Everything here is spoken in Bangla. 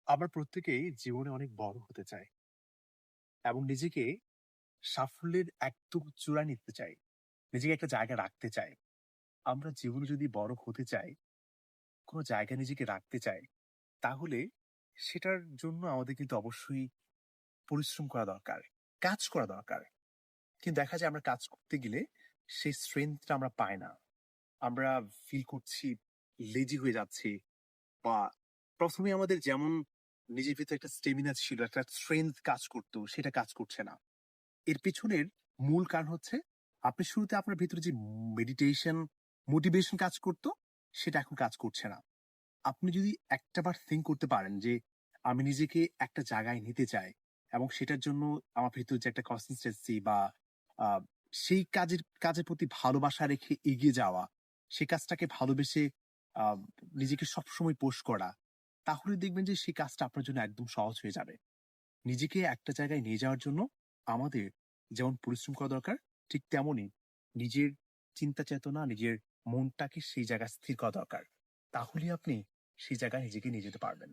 আমরা প্রত্যেকেই জীবনে অনেক বড় হতে চাই এবং নিজেকে সাফল্যের একদম চূড়ায় নিতে চাই। নিজেকে একটা জায়গায় রাখতে চাই। আমরা জীবনে যদি বড় হতে চাই, কোন জায়গায় নিজেকে রাখতে চাই, তাহলে সেটার জন্য আমাদের কিন্তু অবশ্যই পরিশ্রম করা দরকার, কাজ করা দরকার। কিন্তু দেখা যায় আমরা কাজ করতে গেলে সেই স্ট্রেংথ টা আমরা পাই না। আমরা ফিল করছি লেজি হয়ে যাচ্ছি বা ১ম এ আমাদের যেমন নিজের ভেতরে একটা স্ট্যামিনা ছিল, একটা স্ট্রেংথ কাজ করত, সেটা কাজ করছে না। এর পেছনের মূল কারণ হচ্ছে আপনি শুরুতে আপনার ভেতরে যে মেডিটেশন, মোটিভেশন কাজ করত, সেটা এখন কাজ করছে না। আপনি যদি একটাবার থিংক করতে পারেন যে, আমি নিজেকে একটা জায়গায় নিতে চাই এবং সেটার জন্য আমার ভেতরে যে একটা কনসিস্টেন্সি বা আ সেই কাজের প্রতি ভালোবাসা রেখে এগিয়ে যাওয়া, সেই কাজটাকে ভালোবেসে আ নিজেকে সবসময় পুশ করা, তাহলে দেখবেন যে সেই কাজটা আপনার জন্য একদম সহজ হয়ে যাবে। নিজেকে একটা জায়গায় নিয়ে যাওয়ার জন্য আমাদের যেমন পরিশ্রম করা দরকার, ঠিক তেমনই নিজের চিন্তা চেতনা, নিজের মনটাকে সেই জায়গায় স্থির করা দরকার। তাহলেই আপনি সেই জায়গায় নিজেকে নিয়ে যেতে পারবেন।